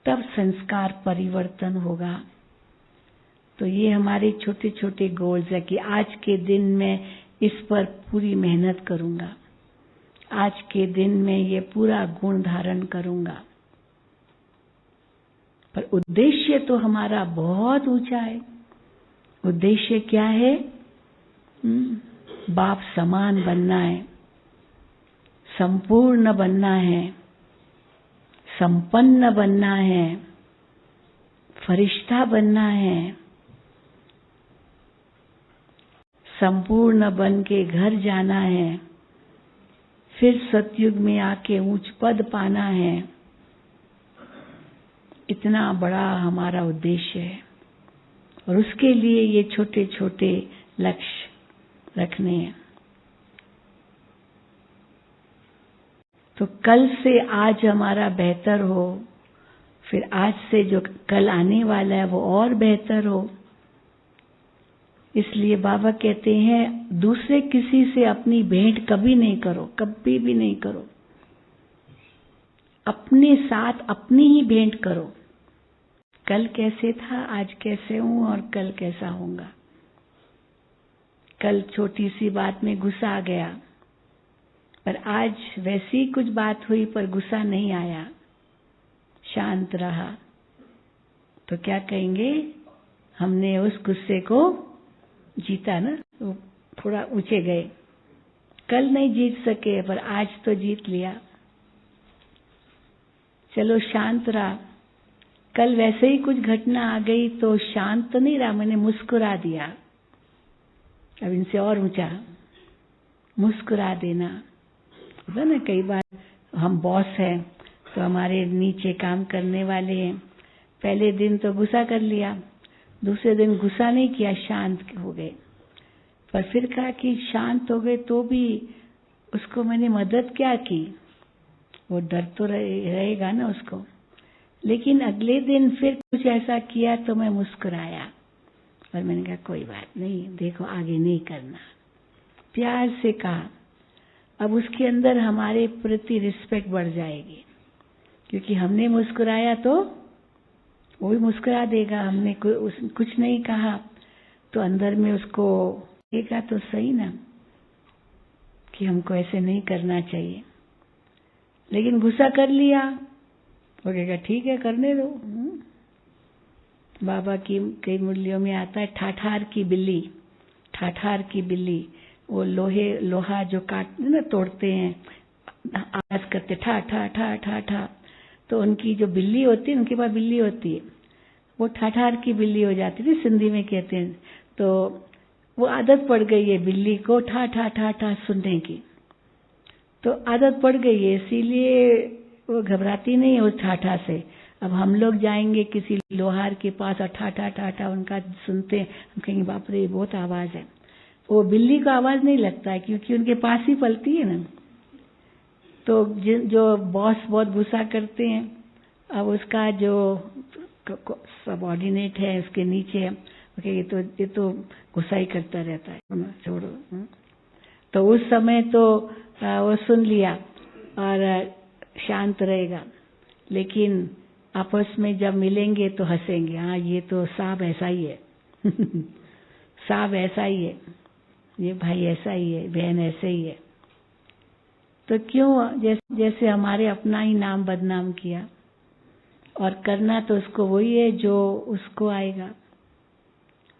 तब संस्कार परिवर्तन होगा। तो ये हमारे छोटे छोटे गोल्स है कि आज के दिन में इस पर पूरी मेहनत करूंगा, आज के दिन में ये पूरा गुण धारण करूंगा। पर उद्देश्य तो हमारा बहुत ऊंचा है। उद्देश्य क्या है? बाप समान बनना है, संपूर्ण बनना है, संपन्न बनना है, फरिश्ता बनना है, संपूर्ण बन के घर जाना है, फिर सतयुग में आके उच्च पद पाना है। इतना बड़ा हमारा उद्देश्य है और उसके लिए ये छोटे छोटे लक्ष्य रखने हैं। तो कल से आज हमारा बेहतर हो, फिर आज से जो कल आने वाला है वो और बेहतर हो। इसलिए बाबा कहते हैं दूसरे किसी से अपनी भेंट कभी नहीं करो, कभी भी नहीं करो। अपने साथ अपनी ही भेंट करो। कल कैसे था, आज कैसे हूं और कल कैसा होऊंगा। कल छोटी सी बात में गुस्सा आ गया, पर आज वैसी कुछ बात हुई पर गुस्सा नहीं आया, शांत रहा, तो क्या कहेंगे, हमने उस गुस्से को जीता ना, तो थोड़ा ऊंचे गए। कल नहीं जीत सके पर आज तो जीत लिया, चलो शांत रहा। कल वैसे ही कुछ घटना आ गई तो शांत तो नहीं रहा, मैंने मुस्कुरा दिया। अब इनसे और ऊंचा, मुस्कुरा देना होता ना। कई बार हम बॉस हैं तो हमारे नीचे काम करने वाले हैं, पहले दिन तो गुस्सा कर लिया, दूसरे दिन गुस्सा नहीं किया, शांत हो गए। पर फिर कहा कि शांत हो गए तो भी उसको मैंने मदद क्या की, वो डर तो रहेगा ना उसको। लेकिन अगले दिन फिर कुछ ऐसा किया तो मैं मुस्कुराया और मैंने कहा कोई बात नहीं, देखो आगे नहीं करना, प्यार से कहा। अब उसके अंदर हमारे प्रति रिस्पेक्ट बढ़ जाएगी, क्योंकि हमने मुस्कुराया तो वो भी मुस्कुरा देगा, हमने कुछ नहीं कहा तो अंदर में उसको लगेगा तो सही ना कि हमको ऐसे नहीं करना चाहिए। लेकिन गुस्सा कर लिया, वो कहेगा ठीक है करने दो। बाबा की कई मुरलियों में आता है ठाठार की बिल्ली, ठाठार की बिल्ली, वो लोहा जो काटते ना, तोड़ते हैं, आवाज करते ठा ठा ठा ठा ठा, तो उनकी जो बिल्ली होती है, उनके पास बिल्ली होती है, वो ठाठार की बिल्ली हो जाती थी, सिंधी में कहते हैं। तो वो आदत पड़ गई है बिल्ली को ठा ठा ठा ठा सुनने की, तो आदत पड़ गई है, इसीलिए वो घबराती नहीं है उस ठाठा से। अब हम लोग जाएंगे किसी लोहार के पास और ठाठा ठाठा उनका सुनते हैं, हम कहेंगे बाप रे बहुत आवाज है। वो बिल्ली को आवाज नहीं लगता है क्योंकि उनके पास ही पलती है ना। तो जो बॉस बहुत गुस्सा करते हैं, अब उसका जो सबऑर्डिनेट है उसके नीचे, ये तो गुस्सा ही करता रहता है, छोड़ो। तो उस समय तो वो सुन लिया और शांत रहेगा, लेकिन आपस में जब मिलेंगे तो हंसेंगे, हाँ ये तो साहब ऐसा ही है साहब ऐसा ही है, ये भाई ऐसा ही है, बहन ऐसे ही है। तो क्यों जैसे हमारे अपना ही नाम बदनाम किया, और करना तो उसको वही है जो उसको आएगा,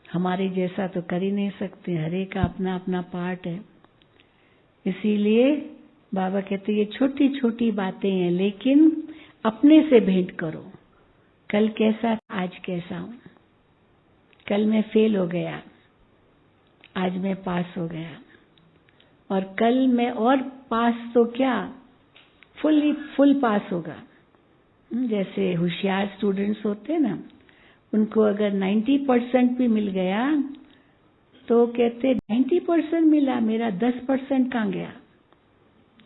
हमारे जैसा तो कर ही नहीं सकते, हर एक का अपना अपना पार्ट है। इसीलिए बाबा कहते ये छोटी छोटी बातें हैं, लेकिन अपने से भेंट करो। कल कैसा आज कैसा हूं, कल मैं फेल हो गया, आज मैं पास हो गया, और कल मैं और पास तो क्या फुल पास होगा। जैसे होशियार स्टूडेंट्स होते हैं ना, उनको अगर 90% भी मिल गया तो कहते 90% मिला, मेरा 10% कहाँ गया,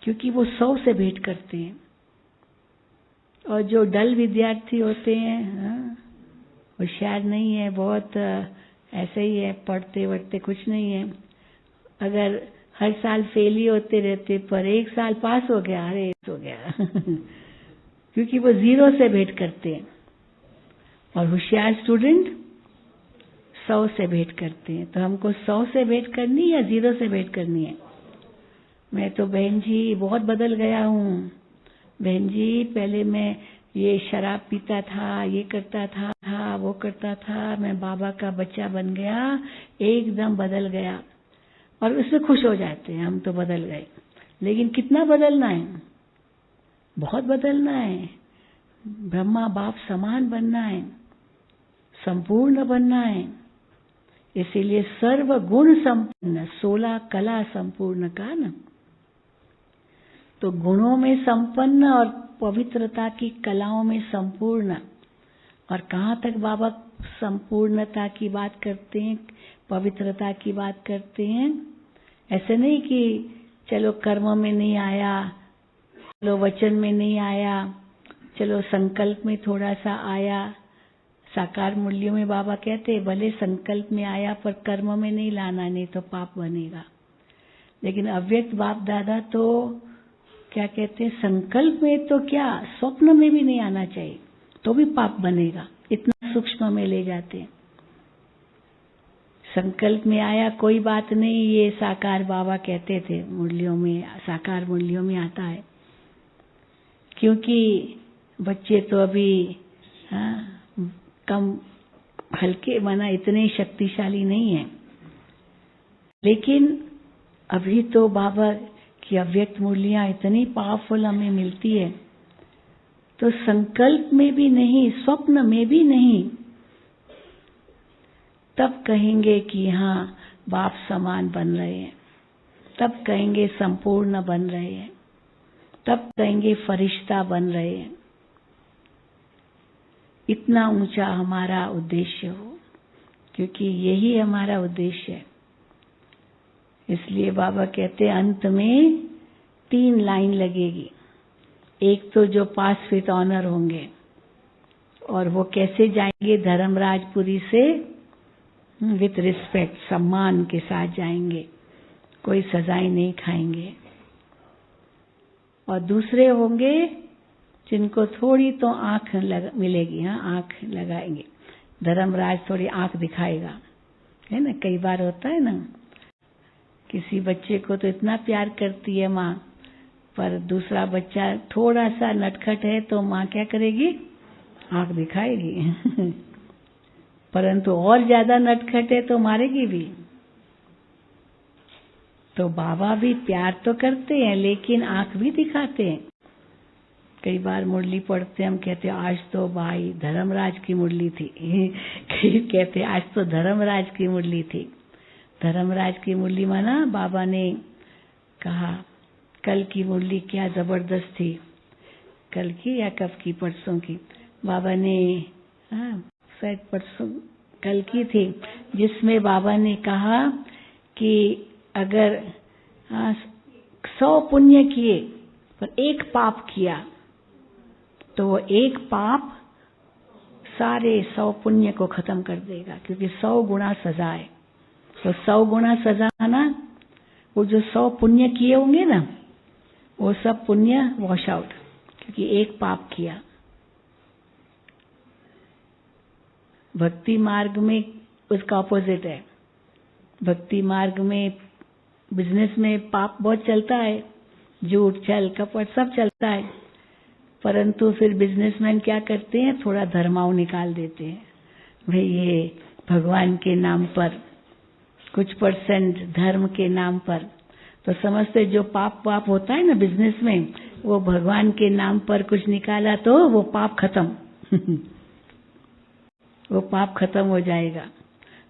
क्योंकि वो 100 से भेंट करते हैं। और जो डल विद्यार्थी होते हैं, होशियार नहीं है, बहुत ऐसे ही है, पढ़ते वढ़ते कुछ नहीं है, अगर हर साल फेल ही होते रहते पर एक साल पास हो गया, अरे हो गया क्योंकि वो 0 से भेंट करते हैं। और होशियार स्टूडेंट 100 से भेंट करते हैं। तो हमको 100 से भेंट करनी या 0 से भेंट करनी है? मैं तो बहन जी बहुत बदल गया हूँ, बहन जी पहले मैं ये शराब पीता था, ये करता था, वो करता था, मैं बाबा का बच्चा बन गया, एकदम बदल गया। और उससे खुश हो जाते हैं, हम तो बदल गए। लेकिन कितना बदलना है? बहुत बदलना है। ब्रह्मा बाप समान बनना है, संपूर्ण बनना है। इसीलिए सर्व गुण संपन्न, 16 कला संपूर्ण का ना, तो गुणों में संपन्न और पवित्रता की कलाओं में संपूर्ण। और कहाँ तक बाबा संपूर्णता की बात करते हैं, पवित्रता की बात करते हैं? ऐसे नहीं कि चलो कर्म में नहीं आया, चलो वचन में नहीं आया, चलो संकल्प में थोड़ा सा आया। साकार मूल्यों में बाबा कहते भले संकल्प में आया पर कर्म में नहीं लाना, नहीं तो पाप बनेगा। लेकिन अव्यक्त बाप दादा तो क्या कहते हैं, संकल्प में तो क्या स्वप्न में भी नहीं आना चाहिए, तो भी पाप बनेगा, इतना सूक्ष्म में ले जाते हैं। संकल्प में आया कोई बात नहीं, ये साकार बाबा कहते थे मुरलियों में, साकार मुरलियों में आता है, क्योंकि बच्चे तो अभी कम हल्के माना इतने शक्तिशाली नहीं है। लेकिन अभी तो बाबा की अव्यक्त मूर्तियां इतनी पावरफुल हमें मिलती है, तो संकल्प में भी नहीं, स्वप्न में भी नहीं, तब कहेंगे कि हाँ बाप समान बन रहे हैं, तब कहेंगे संपूर्ण बन रहे हैं, तब कहेंगे फरिश्ता बन रहे हैं। इतना ऊंचा हमारा उद्देश्य हो, क्योंकि यही हमारा उद्देश्य है। इसलिए बाबा कहते हैं अंत में 3 लाइन लगेगी। एक तो जो पास विद ऑनर होंगे, और वो कैसे जाएंगे? धर्मराजपुरी से विथ रिस्पेक्ट, सम्मान के साथ जाएंगे, कोई सजाएं नहीं खाएंगे। और दूसरे होंगे जिनको थोड़ी तो आंख मिलेगी, हाँ आंख लगाएंगे, धर्मराज थोड़ी आंख दिखाएगा, है ना। कई बार होता है ना, किसी बच्चे को तो इतना प्यार करती है माँ, पर दूसरा बच्चा थोड़ा सा नटखट है तो माँ क्या करेगी, आंख दिखाएगी। परंतु और ज्यादा नटखट है तो मारेगी भी। तो बाबा भी प्यार तो करते हैं लेकिन आंख भी दिखाते हैं। कई बार मुरली पढ़ते हम कहते आज तो भाई धर्मराज की मुरली थी। कई कहते आज तो धर्मराज की मुरली थी। धर्मराज की मुरली माना बाबा ने कहा कल की मुरली क्या जबरदस्त थी। कल की या कब की, परसों की, बाबा ने, हाँ शायद परसों, कल की थी, जिसमें बाबा ने कहा कि अगर 100 पुण्य किए पर एक पाप किया तो वो एक पाप सारे 100 पुण्य को खत्म कर देगा, क्योंकि 100 गुना सजा है। तो 100 गुना सजा ना, वो जो 100 पुण्य किए होंगे ना, वो सब पुण्य वॉश आउट, क्योंकि एक पाप किया। भक्ति मार्ग में उसका ऑपोजिट है। भक्ति मार्ग में, बिजनेस में पाप बहुत चलता है, झूठ छल कपट सब चलता है, परंतु फिर बिजनेसमैन क्या करते हैं, थोड़ा धर्माऊ निकाल देते हैं। भाई ये भगवान के नाम पर कुछ परसेंट धर्म के नाम पर, तो समझते जो पाप वाप होता है ना बिजनेस में, वो भगवान के नाम पर कुछ निकाला तो वो पाप खत्म। वो पाप खत्म हो जाएगा।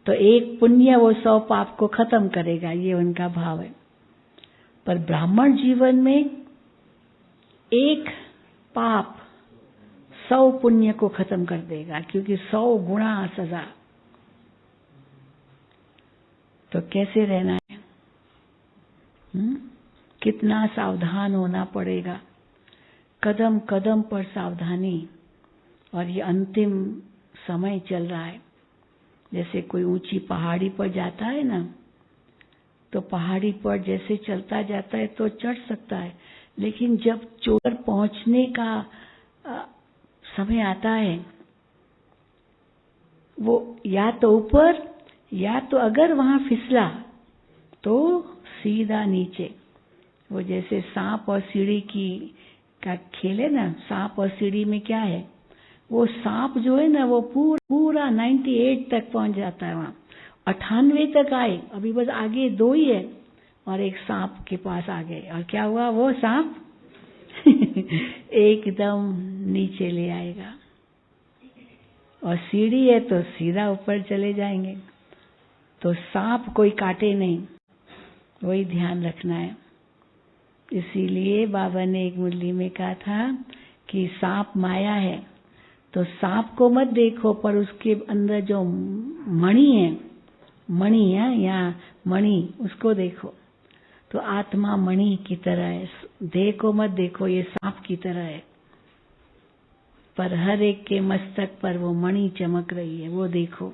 तो एक पुण्य वो 100 पाप को खत्म करेगा, ये उनका भाव है। पर ब्राह्मण जीवन में एक पाप 100 पुण्य को खत्म कर देगा, क्योंकि 100 गुना सजा। तो कैसे रहना है, कितना सावधान होना पड़ेगा, कदम कदम पर सावधानी। और ये अंतिम समय चल रहा है। जैसे कोई ऊंची पहाड़ी पर जाता है ना, तो पहाड़ी पर जैसे चलता जाता है तो चढ़ सकता है, लेकिन जब चोर पहुंचने का समय आता है, वो या तो ऊपर या तो अगर वहां फिसला तो सीधा नीचे। वो जैसे सांप और सीढ़ी की का खेल है ना, सांप और सीढ़ी में क्या है, वो सांप जो है ना वो पूरा 98 तक पहुंच जाता है, वहां 98 तक आए, अभी बस आगे 2 ही है, और एक सांप के पास आ गए, और क्या हुआ, वो सांप एकदम नीचे ले आएगा। और सीढ़ी है तो सीधा ऊपर चले जाएंगे। तो सांप कोई काटे नहीं, वही ध्यान रखना है। इसीलिए बाबा ने एक मुरली में कहा था कि सांप माया है, तो सांप को मत देखो, पर उसके अंदर जो मणि है, मणि है या मणि, उसको देखो। तो आत्मा मणि की तरह है, देह को मत देखो, ये सांप की तरह है, पर हर एक के मस्तक पर वो मणि चमक रही है, वो देखो।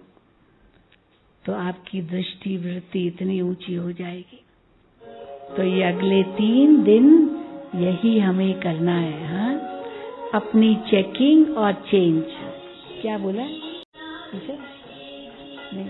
तो आपकी दृष्टि वृत्ति इतनी ऊंची हो जाएगी। तो ये अगले 3 दिन यही हमें करना है। हाँ, अपनी चेकिंग और चेंज। क्या बोला? नहीं।